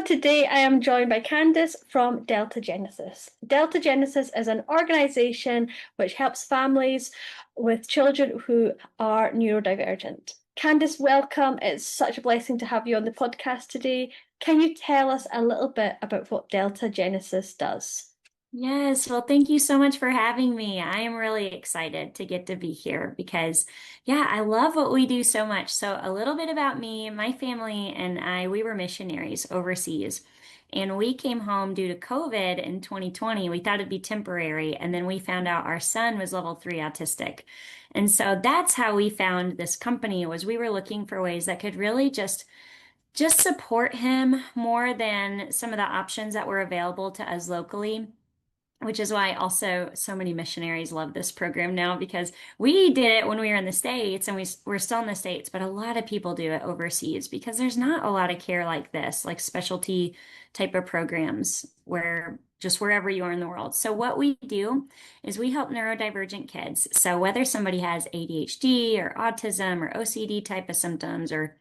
today I am joined by Candice from Delta Genesis. Delta Genesis is an organisation which helps families with children who are neurodivergent. Candice, welcome. It's such a blessing to have you on the podcast today. Can you tell us a little bit about what Delta Genesis does? Yes, well, thank you so much for having me. I am really excited to get to be here because, yeah, I love what we do so much. So, a little bit about me, my family and I, we were missionaries overseas, and we came home due to COVID in 2020. We thought it'd be temporary, and then we found out our son was level 3 autistic. And so that's how we found this company was we were looking for ways that could really just support him more than some of the options that were available to us locally, which is why also so many missionaries love this program now because we did it when we were in the States and we're still in the States, but a lot of people do it overseas because there's not a lot of care like this, like specialty type of programs where just wherever you are in the world. So what we do is we help neurodivergent kids. So whether somebody has ADHD or autism or OCD type of symptoms or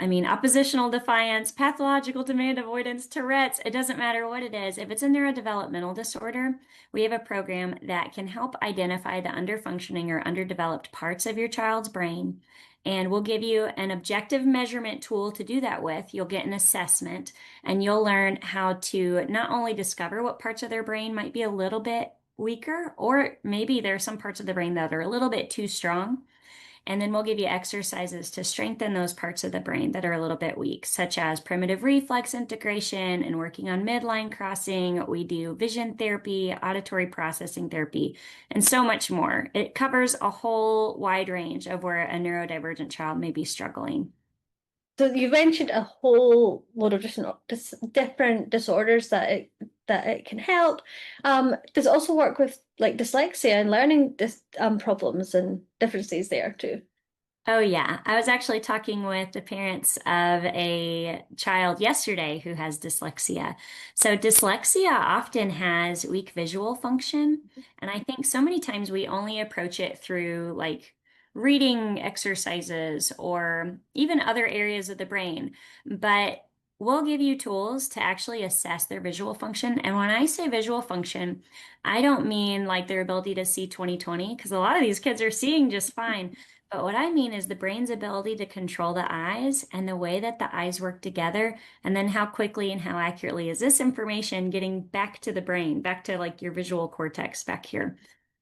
oppositional defiance, pathological demand avoidance, Tourette's, it doesn't matter what it is. If it's a neurodevelopmental disorder, we have a program that can help identify the underfunctioning or underdeveloped parts of your child's brain. And we'll give you an objective measurement tool to do that with. You'll get an assessment and you'll learn how to not only discover what parts of their brain might be a little bit weaker, or maybe there are some parts of the brain that are a little bit too strong. And then we'll give you exercises to strengthen those parts of the brain that are a little bit weak, such as primitive reflex integration and working on midline crossing. We do vision therapy, auditory processing therapy, and so much more. It covers a whole wide range of where a neurodivergent child may be struggling. So you mentioned a whole load of different disorders that it can help. Does it also work with like dyslexia and learning problems and differences there too? Oh, yeah. I was actually talking with the parents of a child yesterday who has dyslexia. So, dyslexia often has weak visual function. And I think so many times we only approach it through like reading exercises or even other areas of the brain. But we'll give you tools to actually assess their visual function. And when I say visual function, I don't mean like their ability to see 20/20, because a lot of these kids are seeing just fine. But what I mean is the brain's ability to control the eyes and the way that the eyes work together, and then how quickly and how accurately is this information getting back to the brain, back to like your visual cortex back here.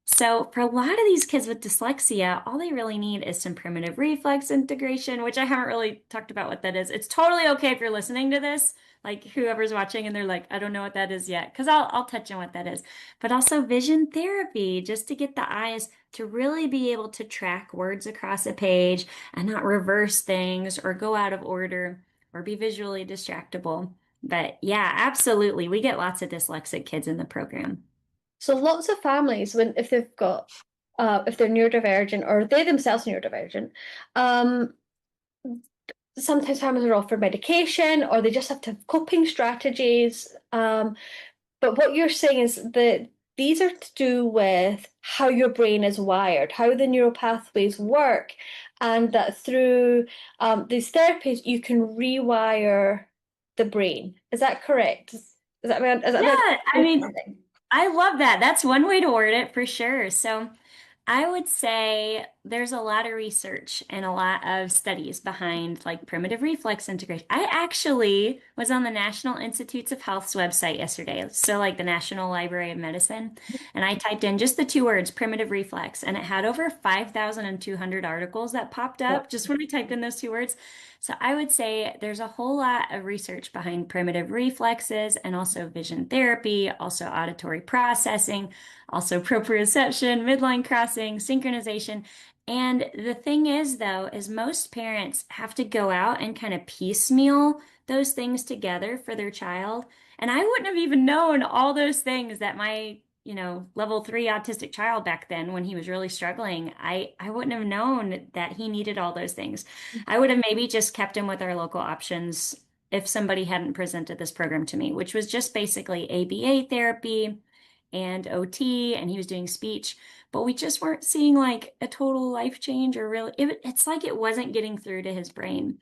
So for a lot of these kids with dyslexia, all they really need is some primitive reflex integration, which I haven't really talked about what that is. It's totally okay if you're listening to this, like whoever's watching and they're like, I don't know what that is yet, because I'll touch on what that is. But also vision therapy, just to get the eyes to really be able to track words across a page and not reverse things or go out of order or be visually distractible. But yeah, absolutely. We get lots of dyslexic kids in the program. So lots of families, if they're neurodivergent or they themselves neurodivergent, um, sometimes families are offered medication or they just have to have coping strategies. But what you're saying is that these are to do with how your brain is wired, how the neural pathways work, and that through these therapies you can rewire the brain. Is that correct? Is that Yeah, understanding? I love that. That's one way to word it for sure. So I would say there's a lot of research and a lot of studies behind like primitive reflex integration. I actually was on the National Institutes of Health's website yesterday, so like the National Library of Medicine, and I typed in just the two words primitive reflex, and it had over 5,200 articles that popped up just when I typed in those two words. So I would say there's a whole lot of research behind primitive reflexes and also vision therapy, also auditory processing, also proprioception, midline crossing, synchronization. And the thing is, though, is most parents have to go out and kind of piecemeal those things together for their child. And I wouldn't have even known all those things that my, level 3 autistic child back then, when he was really struggling, I wouldn't have known that he needed all those things. I would have maybe just kept him with our local options if somebody hadn't presented this program to me, which was just basically ABA therapy and OT, and he was doing speech, but we just weren't seeing like a total life change or really, it's like it wasn't getting through to his brain.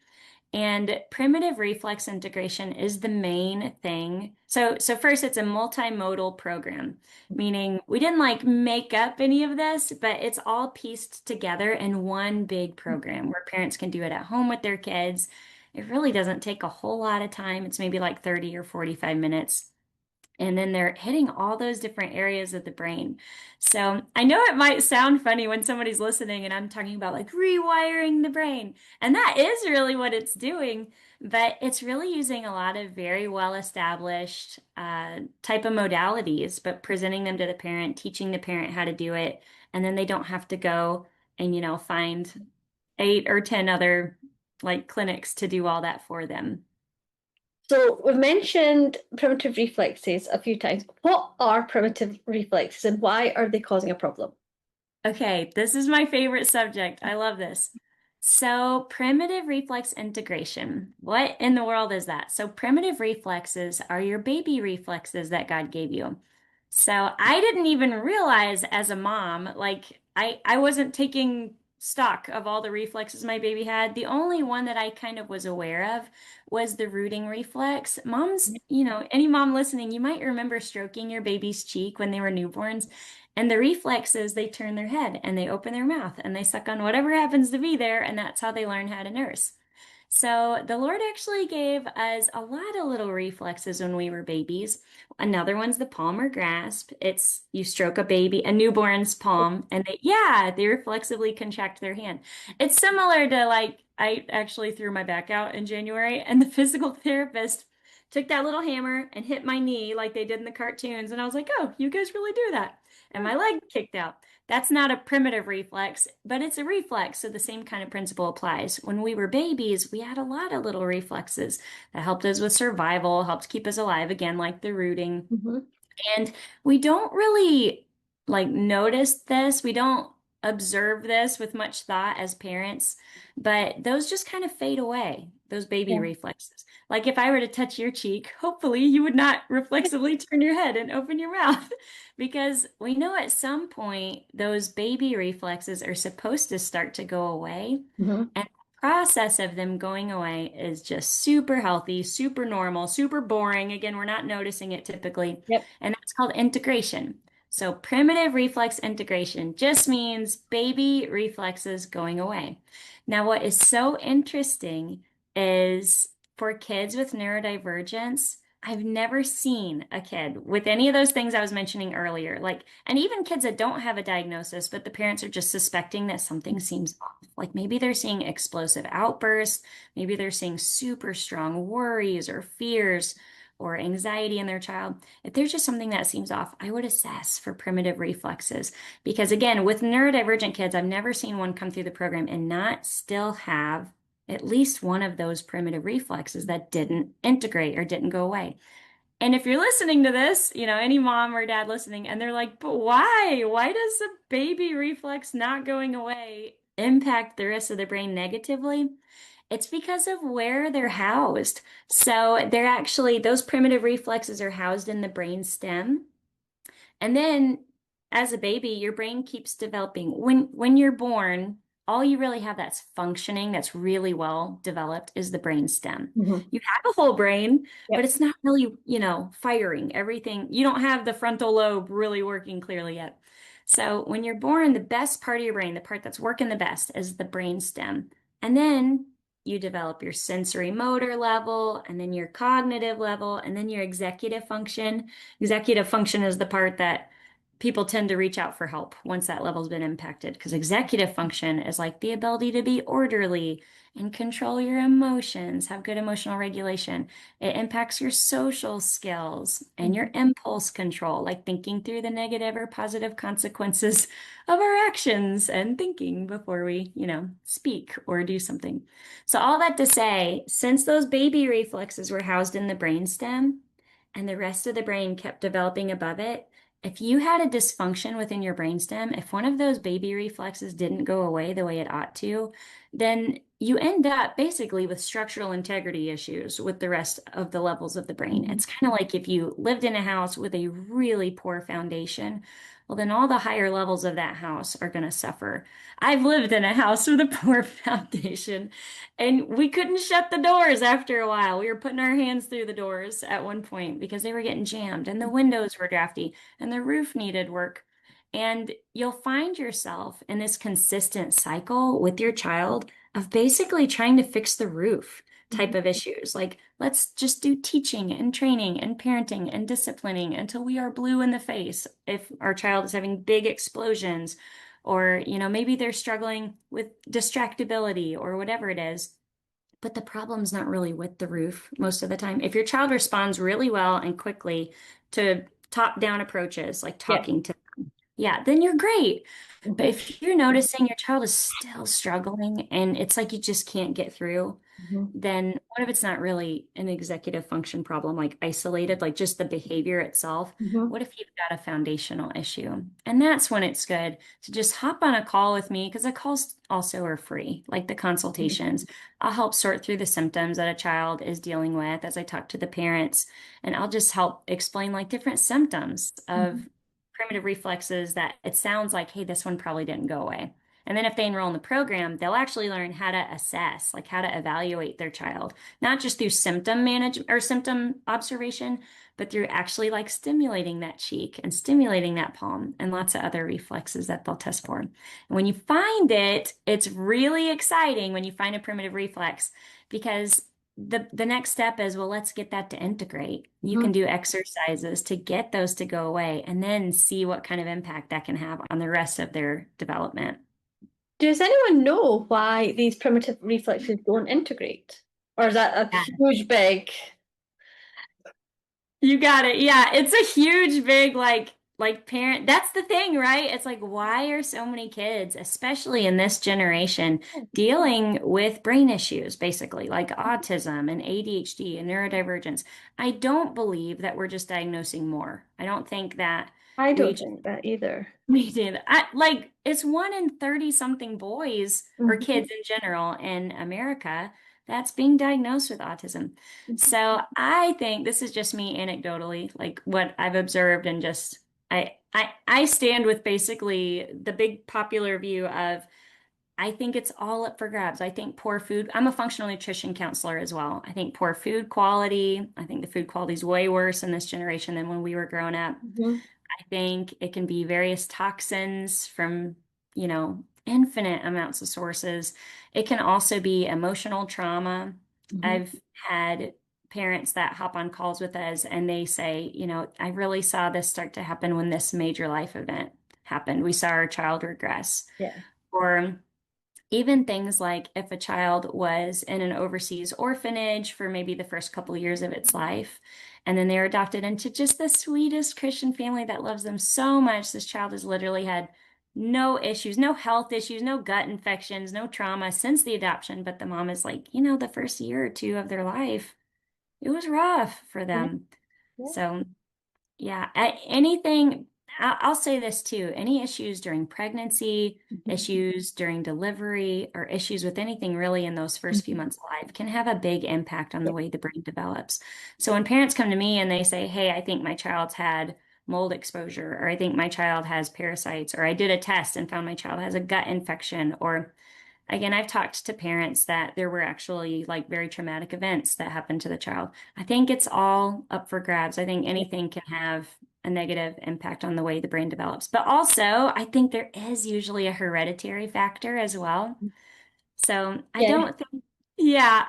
And primitive reflex integration is the main thing. So first, it's a multimodal program, meaning we didn't like make up any of this, but it's all pieced together in one big program where parents can do it at home with their kids. It really doesn't take a whole lot of time. It's maybe like 30 or 45 minutes. And then they're hitting all those different areas of the brain. So I know it might sound funny when somebody's listening and I'm talking about like rewiring the brain. And that is really what it's doing. But it's really using a lot of very well established type of modalities, but presenting them to the parent, teaching the parent how to do it. And then they don't have to go and, find 8 or 10 other like clinics to do all that for them. So we've mentioned primitive reflexes a few times. What are primitive reflexes and why are they causing a problem? Okay, this is my favorite subject. I love this. So, primitive reflex integration. What in the world is that? So, primitive reflexes are your baby reflexes that God gave you. So, I didn't even realize as a mom, like I wasn't taking stock of all the reflexes my baby had. The only one that I kind of was aware of was the rooting reflex. Moms, any mom listening, you might remember stroking your baby's cheek when they were newborns. And the reflex is they turn their head and they open their mouth and they suck on whatever happens to be there, and that's how they learn how to nurse. So the Lord actually gave us a lot of little reflexes when we were babies. Another one's the palmar grasp. It's you stroke a newborn's palm, and they reflexively contract their hand. It's similar to like I actually threw my back out in January, and the physical therapist took that little hammer and hit my knee like they did in the cartoons, and I was like, "Oh, you guys really do that." And my leg kicked out. That's not a primitive reflex, but it's a reflex, so the same kind of principle applies. When we were babies, we had a lot of little reflexes that helped us with survival, helped keep us alive again, like the rooting. Mhm. And we don't really like notice this. We don't observe this with much thought as parents, but those just kind of fade away, those baby Yeah. reflexes. Like if I were to touch your cheek, hopefully you would not reflexively turn your head and open your mouth because we know at some point those baby reflexes are supposed to start to go away. Mhm. And the process of them going away is just super healthy, super normal, super boring. Again, we're not noticing it typically. Yep. And that's called integration. So primitive reflex integration just means baby reflexes going away. Now, what is so interesting is for kids with neurodivergence, I've never seen a kid with any of those things I was mentioning earlier. Like, and even kids that don't have a diagnosis, but the parents are just suspecting that something seems off. Like maybe they're seeing explosive outbursts, maybe they're seeing super strong worries or fears or anxiety in their child. If there's just something that seems off, I would assess for primitive reflexes. Because again, with neurodivergent kids, I've never seen one come through the program and not still have at least one of those primitive reflexes that didn't integrate or didn't go away. And if you're listening to this, any mom or dad listening, and they're like, but why? Why does the baby reflex not going away impact the rest of the brain negatively? It's because of where they're housed. So they're actually, those primitive reflexes are housed in the brain stem. And then as a baby, your brain keeps developing. When you're born, all you really have that's functioning, that's really well developed is the brain stem. Mhm. You have a whole brain, but Yep. it's not really, firing everything. You don't have the frontal lobe really working clearly yet. So when you're born, the best part of your brain, the part that's working the best, is the brain stem. And then you develop your sensory motor level, and then your cognitive level, and then your executive function. Executive function is the part that people tend to reach out for help once that level's been impacted because executive function is like the ability to be orderly and control your emotions, have good emotional regulation. It impacts your social skills and your Mhm. impulse control, like thinking through the negative or positive consequences of our actions and thinking before we, speak or do something. So all that to say, since those baby reflexes were housed in the brainstem and the rest of the brain kept developing above it, if you had a dysfunction within your brainstem, if one of those baby reflexes didn't go away the way it ought to, then you end up basically with structural integrity issues with the rest of the levels of the brain. Mhm. It's kind of like if you lived in a house with a really poor foundation. well, then all the higher levels of that house are going to suffer. I've lived in a house with a poor foundation, and we couldn't shut the doors after a while. We were putting our hands through the doors at one point because they were getting jammed, and the windows were drafty, and the roof needed work. And you'll find yourself in this consistent cycle with your child of basically trying to fix the roof type Mhm. of issues. Like, let's just do teaching and training and parenting and disciplining until we are blue in the face. If our child is having big explosions, or, maybe they're struggling with distractibility or whatever it is. But the problem's not really with the roof most of the time. If your child responds really well and quickly to top-down approaches, like Yeah. talking to them, yeah, then you're great. But Mhm. if you're noticing your child is still struggling and it's like you just can't get through, Mhm. then what if it's not really an executive function problem, like isolated, like just the behavior itself? Mhm. What if you've got a foundational issue? And that's when it's good to just hop on a call with me because the calls also are free, like the consultations. I'll help sort through the symptoms that a child is dealing with as I talk to the parents, and I'll just help explain like different symptoms Mhm. of primitive reflexes that it sounds like, hey, this one probably didn't go away. And then if they enroll in the program, they'll actually learn how to assess, like how to evaluate their child, not just through symptom management or symptom observation, but through actually like stimulating that cheek and stimulating that palm and lots of other reflexes that they'll test for. And when you find it, it's really exciting when you find a primitive reflex because the next step is, well, let's get that to integrate. You can Mhm. do exercises to get those to go away and then see what kind of impact that can have on the rest of their development. Does anyone know why these primitive reflexes don't integrate? Or is that a Yeah, huge big? you got it. Yeah, it's a huge, big like parent. That's the thing, right? It's like, why are so many kids, especially in this generation, dealing with brain issues, basically, like autism and ADHD and neurodivergence? I don't believe that we're just diagnosing more. I don't think that I we don't just think that either. we did. Like it's 1 in 30 something boys or Mhm. kids in general in America that's being diagnosed with autism. So I think this is just me anecdotally, like what I've observed and just I stand with basically the big popular view of I think it's all up for grabs. I think poor food, I'm a functional nutrition counselor as well. I think poor food quality, I think the food quality is way worse in this generation than when we were growing up. Mhm. I think it can be various toxins from, infinite amounts of sources. It can also be emotional trauma. Mhm. I've had parents that hop on calls with us and they say, I really saw this start to happen when this major life event happened. We saw our child regress. Yeah. Or even things like if a child was in an overseas orphanage for maybe the first couple years of its life, and then they're adopted into just the sweetest Christian family that loves them so much, this child has literally had no issues, no health issues, no gut infections, no trauma since the adoption. But the mom is like, the first year or two of their life, it was rough for Yeah. them. Yeah. So yeah, anything, I'll say this too. Any issues during pregnancy, Mhm. issues during delivery, or issues with anything really in those first few Mhm. months of life can have a big impact on the Yeah. way the brain develops. So when parents come to me and they say, hey, I think my child's had mold exposure, or I think my child has parasites, or I did a test and found my child has a gut infection, or again, I've talked to parents that there were actually like very traumatic events that happened to the child. I think it's all up for grabs. I think Yeah. anything can have a negative impact on the way the brain develops. But also, I think there is usually a hereditary factor as well. So I Yeah. don't think, yeah,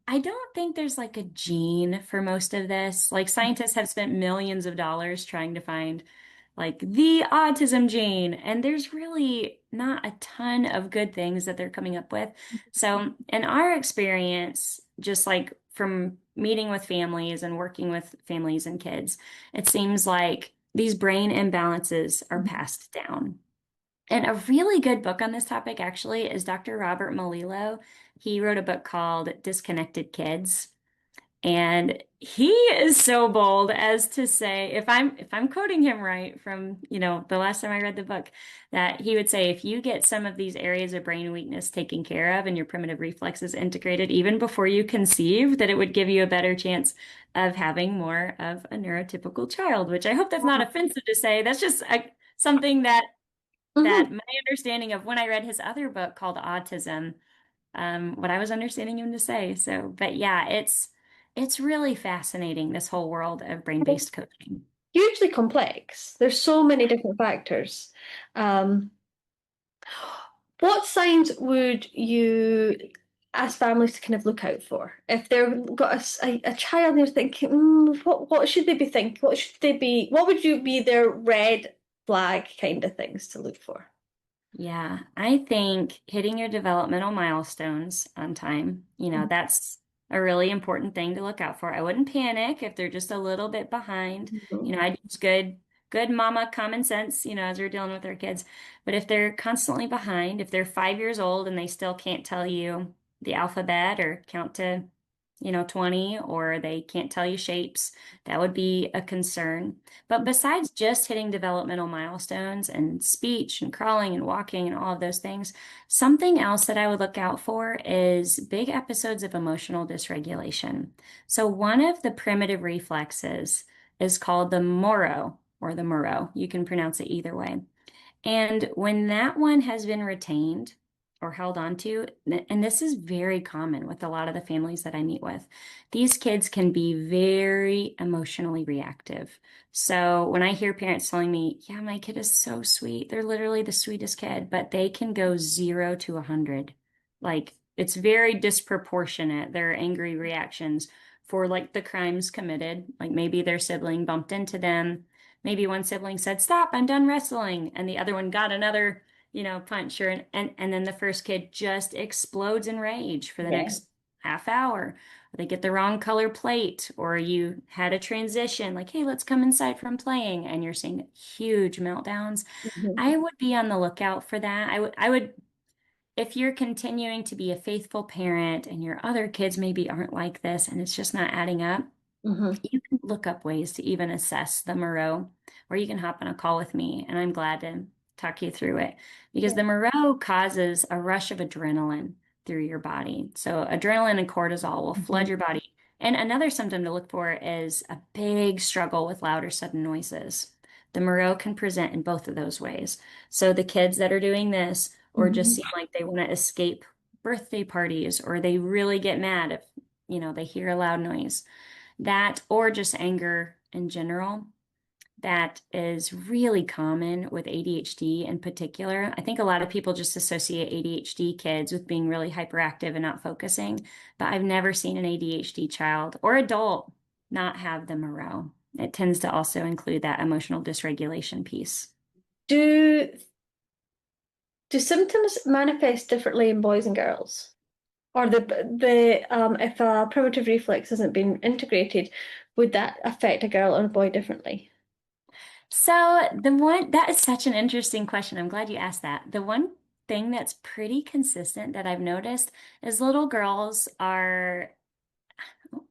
I don't think there's like a gene for most of this. Like scientists have spent millions of dollars trying to find like the autism gene, and there's really not a ton of good things that they're coming up with. So in our experience, just like from meeting with families and working with families and kids, it seems like these brain imbalances are Mhm. passed down. And a really good book on this topic actually is Dr. Robert Melilo. He wrote a book called Disconnected Kids. And he is so bold as to say, if I'm quoting him right from, the last time I read the book, that he would say if you get some of these areas of brain weakness taken care of and your primitive reflexes integrated even before you conceive, that it would give you a better chance of having more of a neurotypical child, which I hope that's not offensive to say. That's just something that Hmm. my understanding of when I read his other book called Autism, what I was understanding him to say. So, but yeah, it's really fascinating, this whole world of brain-based coaching. Hugely complex. There's so many different factors. Um, what signs would you ask families to kind of look out for if they've got a child and they're thinking, what should they be thinking? What should they be? What would you be their red flag kind of things to look for? Yeah, I think hitting your developmental milestones on time, that's a really important thing to look out for. I wouldn't panic if they're just a little bit behind. Mhm. I use good mama common sense, as we're dealing with our kids. But if they're constantly behind, if they're 5 years old and they still can't tell you the alphabet or count to, 20, or they can't tell you shapes, that would be a concern. But besides just hitting developmental milestones and speech and crawling and walking and all of those things, something else that I would look out for is big episodes of emotional dysregulation. So one of the primitive reflexes is called the moro or the muro. You can pronounce it either way. And when that one has been retained or held onto, and this is very common with a lot of the families that I meet with, these kids can be very emotionally reactive. So when I hear parents telling me, yeah, my kid is so sweet, they're literally the sweetest kid, but they can go 0 to 100. Like it's very disproportionate, their angry reactions for like the crimes committed. Like maybe their sibling bumped into them. Maybe one sibling said, "Stop, I'm done wrestling." And the other one got another, punch or and then the first kid just explodes in rage for the Yeah. next half hour. Or they get the wrong color plate, or you had a transition, like, "Hey, let's come inside from playing," and you're seeing huge meltdowns. Mhm. I would be on the lookout for that. I would, if you're continuing to be a faithful parent and your other kids maybe aren't like this and it's just not adding up, Mhm. you can look up ways to even assess the Moreau, or you can hop on a call with me, and I'm glad to talk you through it because Yeah. the Moreau causes a rush of adrenaline through your body. So adrenaline and cortisol will flood Mhm. your body. And another symptom to look for is a big struggle with loud or sudden noises. The Moreau can present in both of those ways. So the kids that are doing this or just Mhm. seem like they want to escape birthday parties, or they really get mad if, they hear a loud noise, that or just anger in general, that is really common with ADHD in particular. I think a lot of people just associate ADHD kids with being really hyperactive and not focusing, but I've never seen an ADHD child or adult not have the Moreau. It tends to also include that emotional dysregulation piece. Do do symptoms manifest differently in boys and girls? Or the if a primitive reflex hasn't been integrated, would that affect a girl or a boy differently? So the one that is such an interesting question. I'm glad you asked that. The one thing that's pretty consistent that I've noticed is little girls are,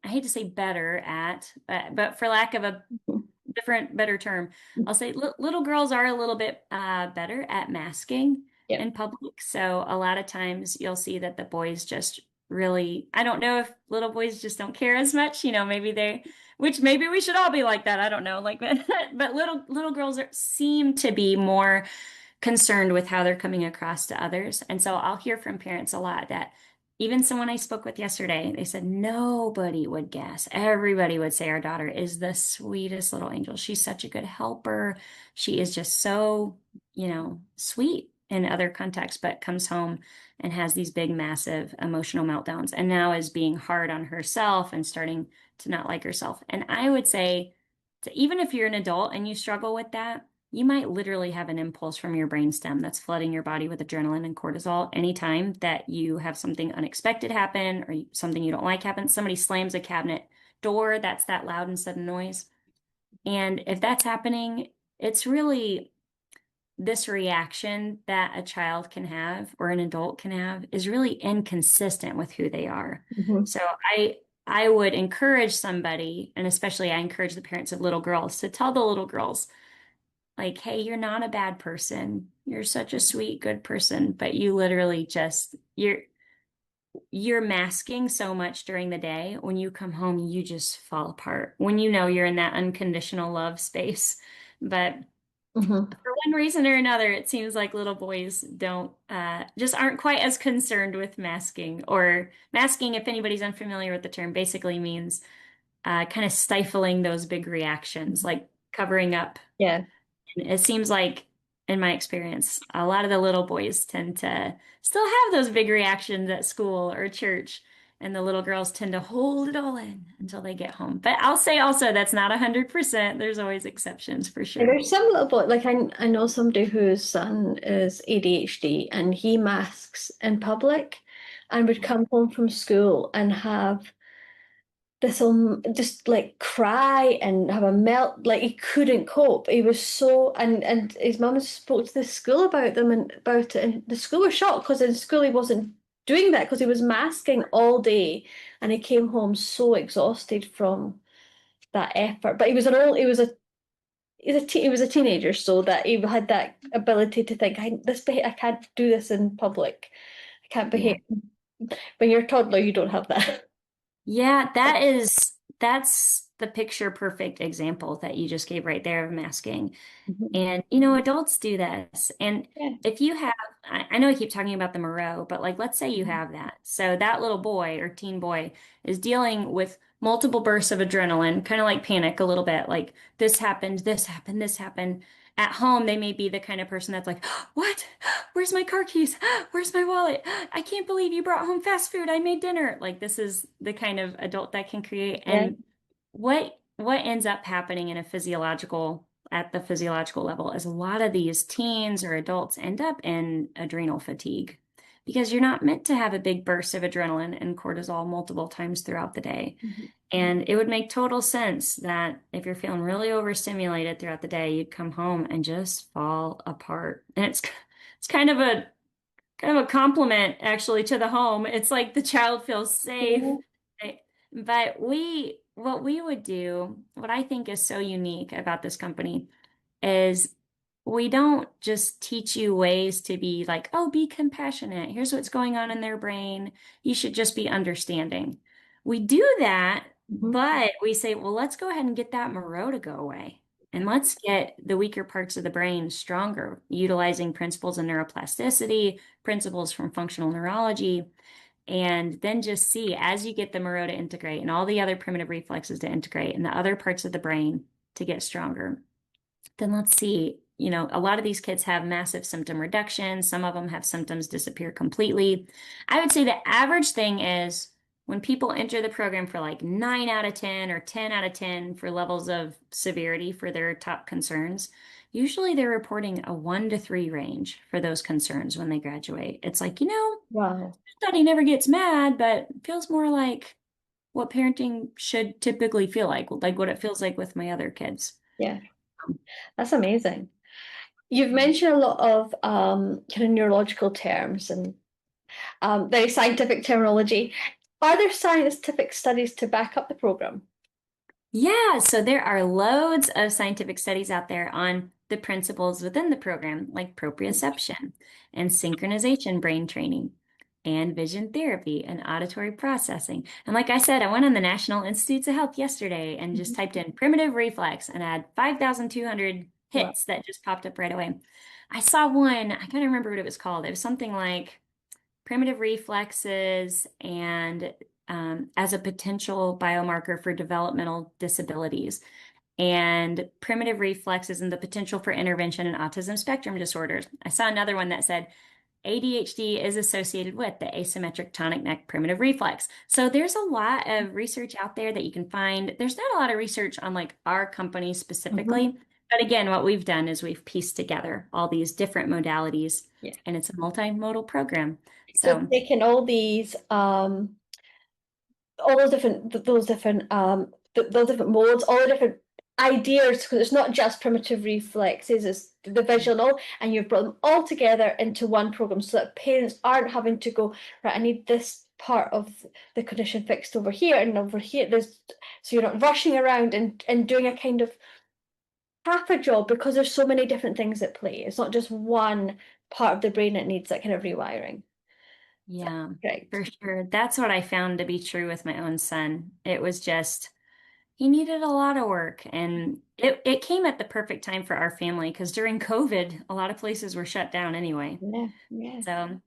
I hate to say better at, but for lack of a Mhm. better term, I'll say little girls are a little bit better at masking Yeah. in public. So a lot of times you'll see that the boys just really, I don't know if little boys just don't care as much, maybe which maybe we should all be like that. I don't know, like, but little girls seem to be more concerned with how they're coming across to others. And so I'll hear from parents a lot that even someone I spoke with yesterday, they said nobody would guess. Everybody would say our daughter is the sweetest little angel. She's such a good helper. She is just so, sweet in other contexts, but comes home and has these big, massive emotional meltdowns and now is being hard on herself and starting to not like herself. And I would say, even if you're an adult and you struggle with that, you might literally have an impulse from your brainstem that's flooding your body with adrenaline and cortisol anytime that you have something unexpected happen or something you don't like happen. Somebody slams a cabinet door, that's that loud and sudden noise. And if that's happening, it's really this reaction that a child can have or an adult can have is really inconsistent with who they are. Mhm. So I would encourage somebody, and especially I encourage the parents of little girls to tell the little girls, like, hey, you're not a bad person. You're such a sweet, good person, but you literally just you're masking so much during the day. When you come home, you just fall apart. When you're in that unconditional love space. But Hmm. For one reason or another, it seems like little boys don't just aren't quite as concerned with masking. Or masking, if anybody's unfamiliar with the term, basically means kind of stifling those big reactions, like covering up. Yeah. It seems like, in my experience, a lot of the little boys tend to still have those big reactions at school or church, and the little girls tend to hold it all in until they get home. But I'll say also that's not 100%. There's always exceptions for Yeah, sure. there's some little boy, like I know somebody whose son is ADHD and he masks in public and would come home from school and have this just like cry and have a melt, like he couldn't cope. He was so, and his mum spoke to the school about them and about it, and the school was shocked because in school he wasn't doing that because he was masking all day and he came home so exhausted from that effort. But he was a teenager, so that he had that ability to think, I can't do this in public. I can't Yeah. behave. When you're a toddler, you don't have that. Yeah, that's the picture perfect example that you just gave right there of masking. Mhm. And, adults do this. And Yeah. if you have, I know I keep talking about the Moreau, but like, let's say you have that. So that little boy or teen boy is dealing with multiple bursts of adrenaline, kind of like panic a little bit, like this happened, this happened, this happened. At home, they may be the kind of person that's like, what? Where's my car keys? Where's my wallet? I can't believe you brought home fast food. I made dinner. Like this is the kind of adult that can create. Yeah. And what ends up happening in a physiological at the physiological level is a lot of these teens or adults end up in adrenal fatigue because you're not meant to have a big burst of adrenaline and cortisol multiple times throughout the day. Mhm. And it would make total sense that if you're feeling really overstimulated throughout the day, you'd come home and just fall apart. And it's kind of a compliment actually to the home. It's like the child feels safe. Yeah. But what we would do, what I think is so unique about this company is we don't just teach you ways to be like, oh, be compassionate. Here's what's going on in their brain. You should just be understanding. We do that, Mhm. but we say, well, let's go ahead and get that Moreau to go away. And let's get the weaker parts of the brain stronger, utilizing principles of neuroplasticity, principles from functional neurology, and then just see as you get the Moreau to integrate and all the other primitive reflexes to integrate and the other parts of the brain to get stronger. Then let's see, a lot of these kids have massive symptom reduction. Some of them have symptoms disappear completely. I would say the average thing is when people enter the program for like 9 out of 10 or 10 out of 10 for levels of severity for their top concerns, usually they're reporting a 1 to 3 range for those concerns when they graduate. It's like, Wow. Daddy never gets mad, but it feels more like what parenting should typically feel like what it feels like with my other kids. Yeah. That's amazing. You've mentioned a lot of kind of neurological terms and very scientific terminology. Are there scientific studies to back up the program? Yeah, so there are loads of scientific studies out there on the principles within the program, like proprioception and synchronization brain training and vision therapy and auditory processing. And like I said, I went on the National Institutes of Health yesterday and just Mhm. typed in primitive reflex and I had 5,200 Wow. hits that just popped up right away. I saw one, I can't remember what it was called. It was something like primitive reflexes and as a potential biomarker for developmental disabilities, and primitive reflexes and the potential for intervention in autism spectrum disorders. I saw another one that said ADHD is associated with the asymmetric tonic neck primitive reflex. So there's a lot of research out there that you can find. There's not a lot of research on like our company Mhm. specifically. But again, what we've done is we've pieced together all these different modalities Yeah. and it's a multimodal program. So So taking all those different those different modes, all the different ideas, because it's not just primitive reflexes, it's the visual and all, and you've brought them all together into one program so that parents aren't having to go, right, I need this part of the condition fixed over here and over here. So you're not rushing around and doing a kind of half a job because there's so many different things at play. It's not just one part of the brain that needs that kind of rewiring. yeah, Right. for sure. That's what I found to be true with my own son. It was just, he needed a lot of work. And it came at the perfect time for our family because during COVID, a lot of places were shut down anyway. Yeah, yeah. So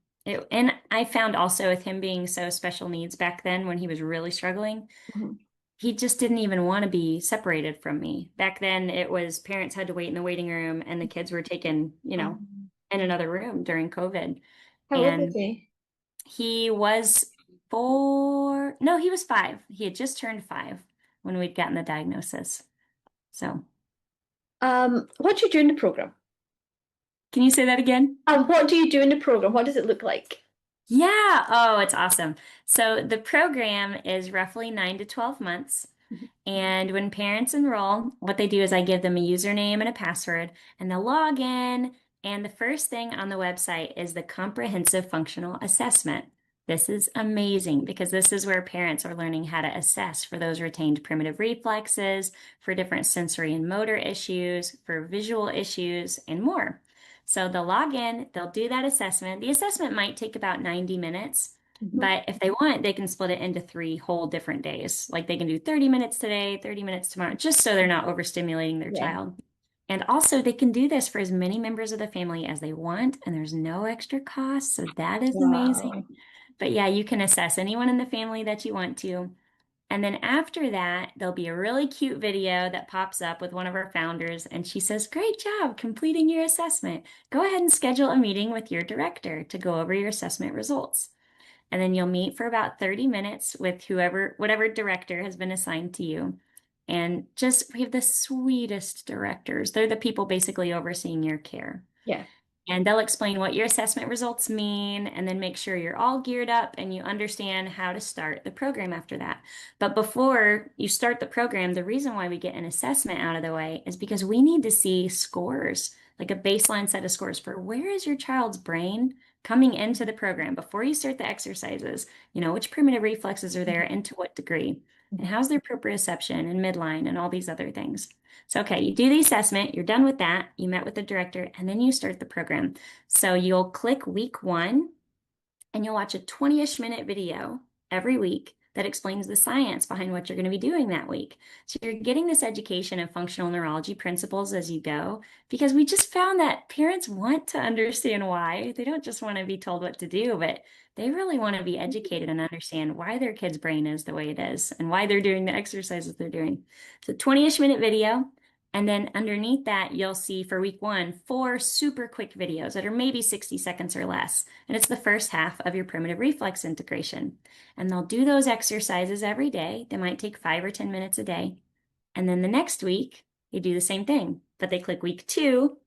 and I found also with him being so special needs back then when he was really struggling, Mhm. he just didn't even want to be separated from me. Back then, it was parents had to wait in the waiting room and the kids were taken, in another room during COVID. How old is And he? he was 4, no, he was 5. He had just turned 5 when we'd gotten the diagnosis. So, What do you do in the program? can you say that again? What do you do in the program? What does it look like? Yeah. Oh, it's awesome. So the program is roughly 9 to 12 months. Mhm. And when parents enroll, what they do is I give them a username and a password, and they'll log in. And the first thing on the website is the comprehensive functional assessment. This is amazing because this is where parents are learning how to assess for those retained primitive reflexes, for different sensory and motor issues, for visual issues, and more. So they'll log in, they'll do that assessment. The assessment might take about 90 minutes. Mhm. But if they want, they can split it into 3 whole different days. Like they can do 30 minutes today, 30 minutes tomorrow, just so they're not overstimulating their Yeah. child. And also, they can do this for as many members of the family as they want, and there's no extra cost. So that is amazing. Wow. But yeah, you can assess anyone in the family that you want to. And then after that, there'll be a really cute video that pops up with one of our founders, and she says, "Great job completing your assessment. Go ahead and schedule a meeting with your director to go over your assessment results." And then you'll meet for about 30 minutes with whatever director has been assigned to you. And we have the sweetest directors. They're the people basically overseeing your care. Yeah. And they'll explain what your assessment results mean and then make sure you're all geared up and you understand how to start the program after that. But before you start the program, the reason why we get an assessment out of the way is because we need to see scores, like a baseline set of scores for where is your child's brain coming into the program before you start the exercises, which primitive reflexes are there Mhm. and to what degree, and Mhm. how's their proprioception and midline and all these other things. So, okay, you do the assessment, you're done with that, you met with the director, and then you start the program. So you'll click week 1 and you'll watch a 20-ish minute video every week that explains the science behind what you're going to be doing that week. So you're getting this education of functional neurology principles as you go, because we just found that parents want to understand why. They don't just want to be told what to do, but they really want to be educated and understand why their kid's brain is the way it is and why they're doing the exercises they're doing. So 20-ish minute video. And then underneath that, you'll see for week 1, 4 super quick videos that are maybe 60 seconds or less. And it's the first half of your primitive reflex integration. And they'll do those exercises every day. They might take 5 or 10 minutes a day. And then the next week, they do the same thing, but they click week 2,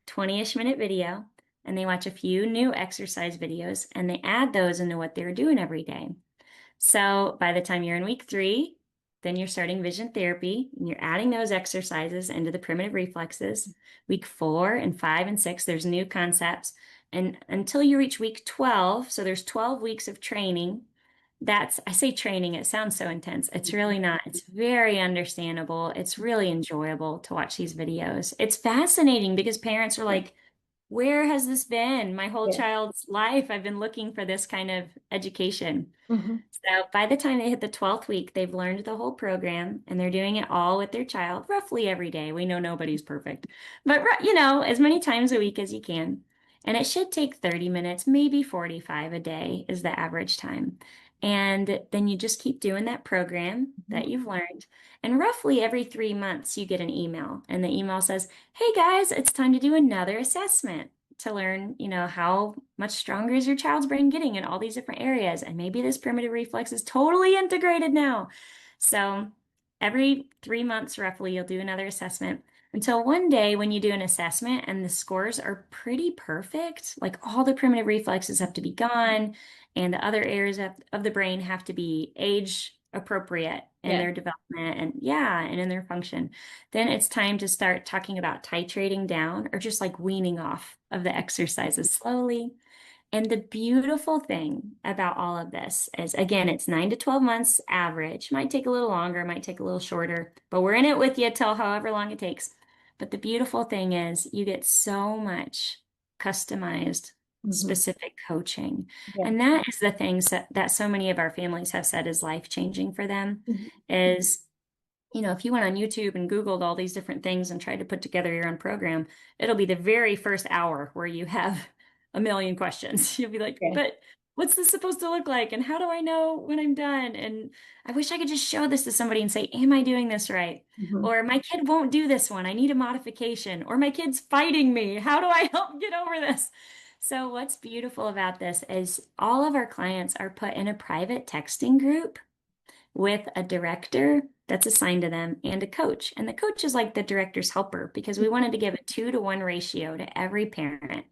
20-ish minute video, and they watch a few new exercise videos and they add those into what they're doing every day. So by the time you're in week 3, then you're starting vision therapy and you're adding those exercises into the primitive reflexes. Week 4 and 5 and 6, there's new concepts. And until you reach week 12, so there's 12 weeks of training. I say training, it sounds so intense. It's really not. It's very understandable. It's really enjoyable to watch these videos. It's fascinating because parents are like, where has this been? My whole Yeah. child's life, I've been looking for this kind of education. Mhm. So by the time they hit the 12th week, they've learned the whole program and they're doing it all with their child roughly every day. We know nobody's perfect, but as many times a week as you can. And it should take 30 minutes, maybe 45 a day is the average time. And then you just keep doing that program that you've learned. And roughly every 3 months, you get an email, and the email says, "Hey guys, it's time to do another assessment to learn, how much stronger is your child's brain getting in all these different areas. And maybe this primitive reflex is totally integrated now." So every 3 months, roughly, you'll do another assessment until one day when you do an assessment and the scores are pretty perfect, like all the primitive reflexes have to be gone and the other areas of the brain have to be age appropriate in Yeah. their development and yeah, and in their function. Then it's time to start talking about titrating down or just like weaning off of the exercises slowly. And the beautiful thing about all of this is, again, it's 9 to 12 months average. Might take a little longer, might take a little shorter, but we're in it with you till however long it takes. But the beautiful thing is, you get so much customized, Mhm. specific coaching. Yeah. And that is the things that so many of our families have said is life-changing for them, Mhm. is if you went on YouTube and Googled all these different things and tried to put together your own program, it'll be the very first hour where you have a million questions. You'll be like, Yeah. but what's this supposed to look like? And how do I know when I'm done? And I wish I could just show this to somebody and say, am I doing this right? Mhm. Or my kid won't do this one. I need a modification. Or my kid's fighting me. How do I help get over this? So what's beautiful about this is all of our clients are put in a private texting group with a director that's assigned to them and a coach. And the coach is like the director's helper because we wanted to give a 2-to-1 ratio to every parent.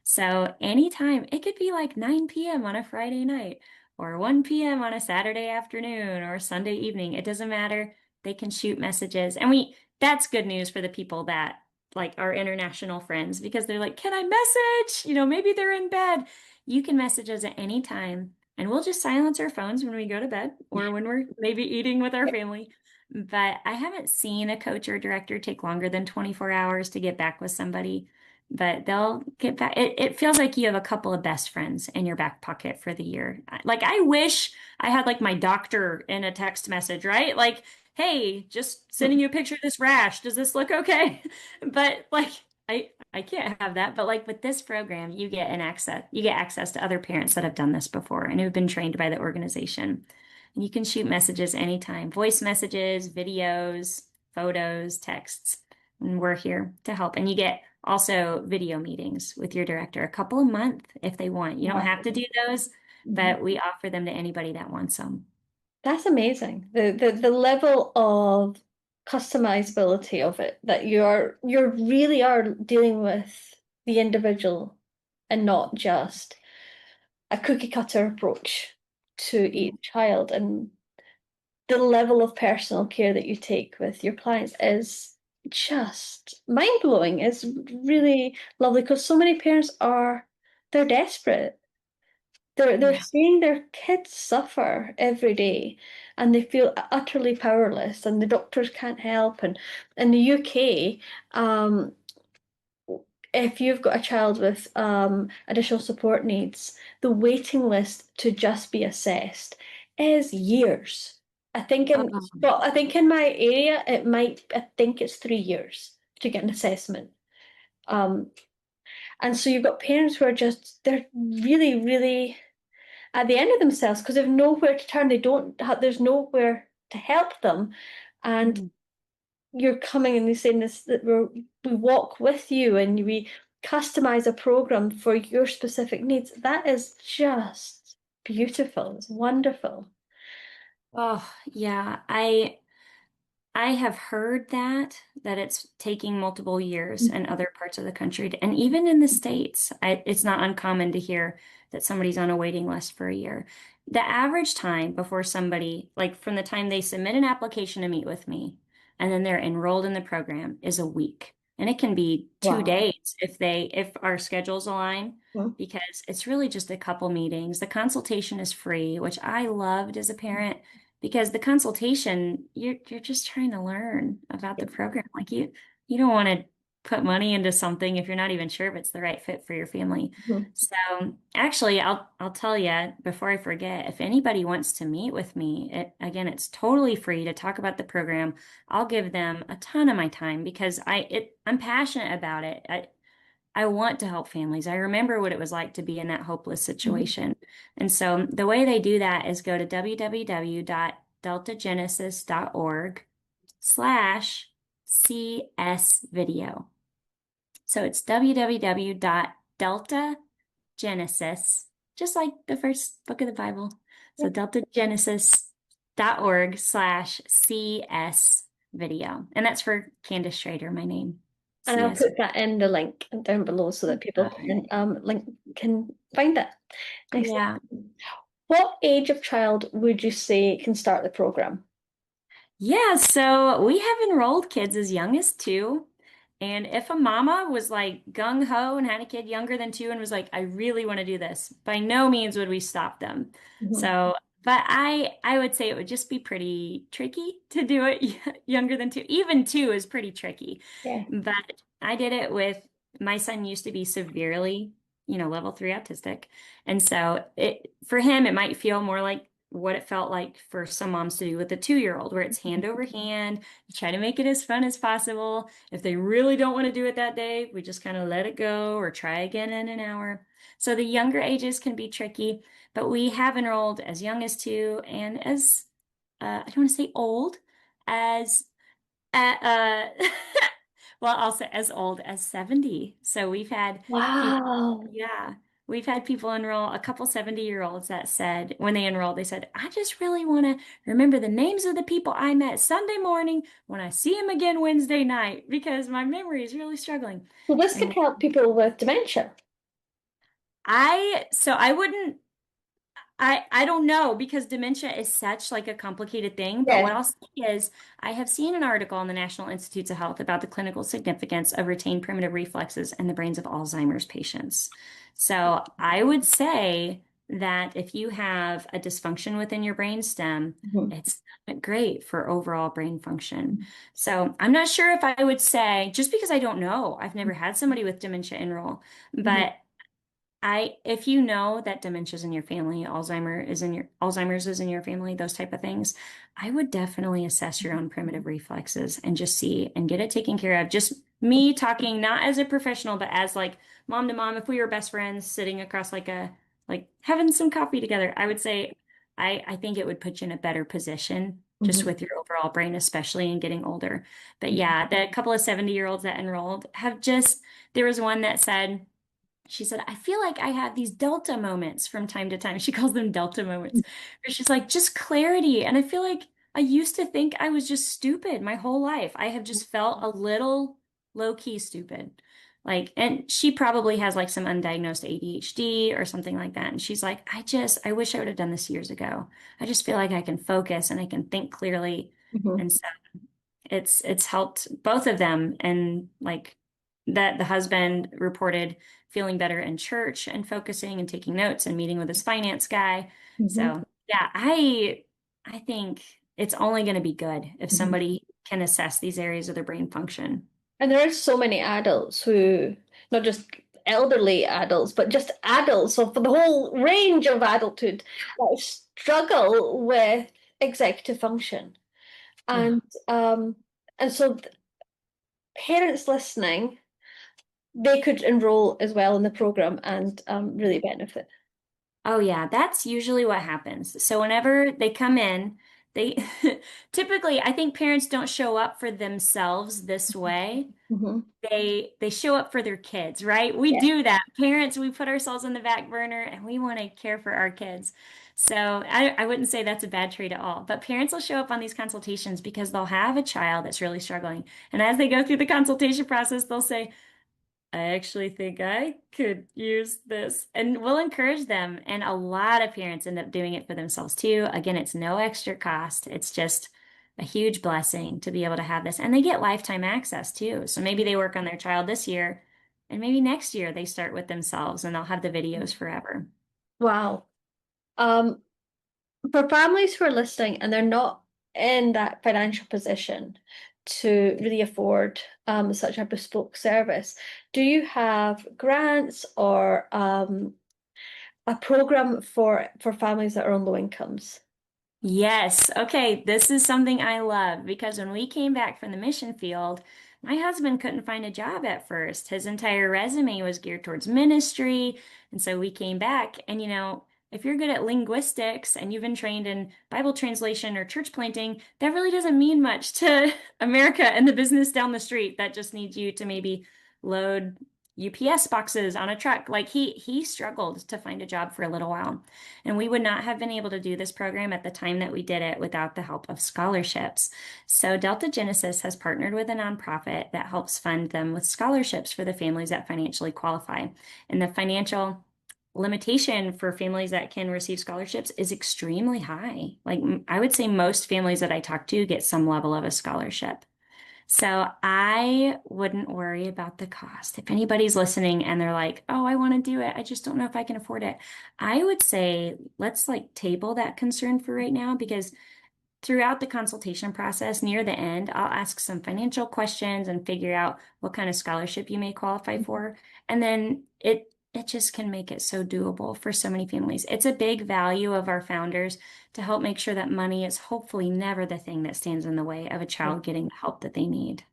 So anytime, it could be like 9 p.m. on a Friday night or 1 p.m. on a Saturday afternoon or Sunday evening. It doesn't matter. They can shoot messages. And that's good news for the people that like our international friends because they're like, can I message? Maybe they're in bed. You can message us at any time and we'll just silence our phones when we go to bed or when we're maybe eating with our family. But I haven't seen a coach or director take longer than 24 hours to get back with somebody, but they'll get back. It feels like you have a couple of best friends in your back pocket for the year. Like I wish I had like my doctor in a text message, right? Like, hey, just sending you a picture of this rash. Does this look okay? But like I can't have that. But like with this program, you get access to other parents that have done this before and who've been trained by the organization. And you can shoot messages anytime, voice messages, videos, photos, texts. And we're here to help. And you get also video meetings with your director a couple a month if they want. You don't Wow. have to do those, Mhm. but we offer them to anybody that wants them. That's amazing. The level of customizability of it that you really are dealing with the individual and not just a cookie cutter approach to Yeah. each child. And the level of personal care that you take with your clients is just mind blowing. It's really lovely because so many parents they're desperate. They're Yeah. seeing their kids suffer every day and they feel utterly powerless and the doctors can't help. And in the UK, um, if you've got a child with additional support needs, the waiting list to just be assessed is years. Oh, I think in my area I think it's 3 years to get an assessment. Um, and so you've got parents who are they're really, really at the end of themselves because they've nowhere to turn. They don't have, there's nowhere to help them. And mhm. you're coming and you're saying this that we walk with you and we customize a program for your specific needs. That is just beautiful. It's wonderful. Oh, yeah. I have heard that it's taking multiple years in other parts of the country, and even in the States, it's not uncommon to hear that somebody's on a waiting list for a year. The average time before somebody, like from the time they submit an application to meet with me, and then they're enrolled in the program, is a week. And it can be two Wow. days if our schedules align, Mhm. because it's really just a couple meetings. The consultation is free, which I loved as a parent because the consultation you're just trying to learn about the program like you don't want to put money into something if you're not even sure if it's the right fit for your family. Mhm. So actually I'll tell you before I forget, if anybody wants to meet with me, it's totally free to talk about the program. I'll give them a ton of my time because I'm passionate about it. I want to help families. I remember what it was like to be in that hopeless Mhm. situation. And so the way they do that is go to www.deltagenesis.org/CS video. So it's www.deltagenesis, just like the first book of the Bible. So deltagenesis.org/CS video. And that's for Candice Schroeder, my name. And I'll CS. put that in the link down below so that people can find it. Next, Yeah. what age of child would you say can start the program? Yeah, so we have enrolled kids as young as 2. And if a mama was like gung ho and had a kid younger than 2 and was like, I really want to do this, by no means would we stop them. Mhm. So, but I would say it would just be pretty tricky to do it younger than 2. Even 2 is pretty tricky. Yeah. But I did it with my son used to be severely, level 3 autistic. And so it for him it might feel more like what it felt like for some moms to do with a 2-year-old, where it's hand over hand. You try to make it as fun as possible. If they really don't want to do it that day, we just kind of let it go or try again in an hour. So the younger ages can be tricky, but we have enrolled as young as 2 and as, I don't want to say old, as, well, I'll say as old as 70. So we've had people, Wow. yeah. We've had people enroll, a couple 70-year-olds that said, when they enrolled, they said, I just really want to remember the names of the people I met Sunday morning when I see them again Wednesday night because my memory is really struggling. So this could And help people with dementia. so I wouldn't, I don't know because dementia is such like a complicated thing, but what Yeah. I'll say is I have seen an article in the National Institutes of Health about the clinical significance of retained primitive reflexes in the brains of Alzheimer's patients. So I would say that if you have a dysfunction within your brainstem, Mhm. it's not great for overall brain function. So I'm not sure if I would say, just because I don't know, I've never had somebody with dementia enroll, Mhm. but if you know that dementia is in your family, Alzheimer's is in your family, those type of things, I would definitely assess your own primitive reflexes and just see and get it taken care of. Just me talking, not as a professional, but as like mom to mom, if we were best friends sitting across like having some coffee together, I would say I think it would put you in a better position just Mhm. with your overall brain, especially in getting older. But Mhm. yeah, the couple of 70-year-olds that enrolled have just, there was one that said, she said, I feel like I have these delta moments from time to time. She calls them delta moments, where she's like, just clarity. And I feel like I used to think I was just stupid my whole life. I have just felt a little low key stupid. Like, and she probably has like some undiagnosed ADHD or something like that. And she's like, I wish I would have done this years ago. I just feel like I can focus and I can think clearly. Mhm. And so it's helped both of them, and like that the husband reported feeling better in church and focusing and taking notes and meeting with his finance guy. Mhm. So yeah, I think it's only going to be good if Mhm. somebody can assess these areas of their brain function. And there are so many adults who, not just elderly adults, but just adults, so for the whole range of adulthood, that struggle with executive function. Yeah. And um, and so parents listening, they could enroll as well in the program and really benefit. Oh yeah, that's usually what happens. So whenever they come in, they typically, I think parents don't show up for themselves this way. Hmm. They show up for their kids, right? We Yeah. do that. Parents, we put ourselves on the back burner and we want to care for our kids. So I wouldn't say that's a bad trait at all. But parents will show up on these consultations because they'll have a child that's really struggling. And as they go through the consultation process, they'll say, I actually think I could use this. And we'll encourage them. And a lot of parents end up doing it for themselves too. Again, it's no extra cost. It's just a huge blessing to be able to have this. And they get lifetime access too. So maybe they work on their child this year, and maybe next year they start with themselves and they'll have the videos forever. Wow. Um, for families who are listening and they're not in that financial position to really afford such a bespoke service, do you have grants or a program for families that are on low incomes? Yes. Okay. This is something I love because when we came back from the mission field, my husband couldn't find a job at first. His entire resume was geared towards ministry. And so we came back. And, if you're good at linguistics and you've been trained in Bible translation or church planting, that really doesn't mean much to America and the business down the street that just needs you to maybe load UPS boxes on a truck. Like he struggled to find a job for a little while. And we would not have been able to do this program at the time that we did it without the help of scholarships. So Delta Genesis has partnered with a nonprofit that helps fund them with scholarships for the families that financially qualify. And the financial limitation for families that can receive scholarships is extremely high. Like I would say most families that I talk to get some level of a scholarship. So I wouldn't worry about the cost. If anybody's listening and they're like, "Oh, I want to do it. I just don't know if I can afford it." I would say let's like table that concern for right now because throughout the consultation process near the end, I'll ask some financial questions and figure out what kind of scholarship you may qualify for. And then it just can make it so doable for so many families. It's a big value of our founders to help make sure that money is hopefully never the thing that stands in the way of a child getting the help that they need.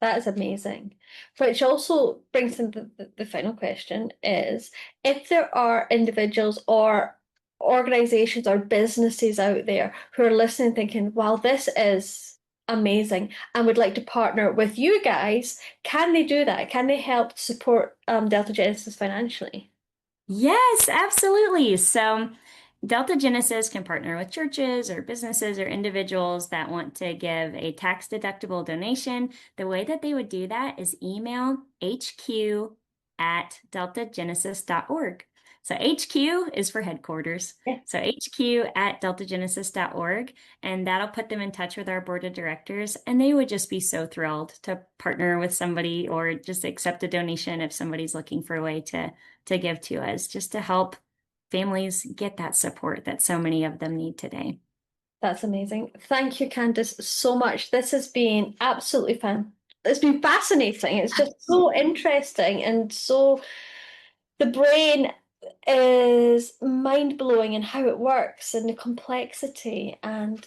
That is amazing. Which also brings in the final question is if there are individuals or organizations or businesses out there who are listening thinking, wow, this is amazing and would like to partner with you guys, can they do that? Can they help support Delta Genesis financially? Yes, absolutely. So Delta Genesis can partner with churches or businesses or individuals that want to give a tax deductible donation. The way that they would do that is email hq@deltagenesis.org. So HQ is for headquarters. Yeah, So HQ@deltagenesis.org, and that'll put them in touch with our board of directors. And they would just be so thrilled to partner with somebody or just accept a donation if somebody's looking for a way to give to us, just to help families get that support that so many of them need today. that's amazing. Thank you, Candice, so much. This has been absolutely fun. It's been fascinating. It's just so interesting and so the brain is mind blowing in how it works and the complexity. And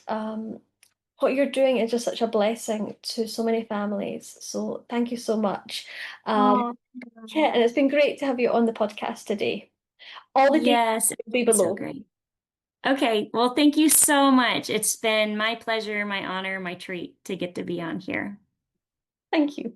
what you're doing is just such a blessing to so many families. So thank you so much. Um, Oh, yeah, and it's been great to have you on the podcast today. All the details yes, will be it's so below. great. Okay, well, thank you so much. It's been my pleasure, my honor, my treat to get to be on here. Thank you.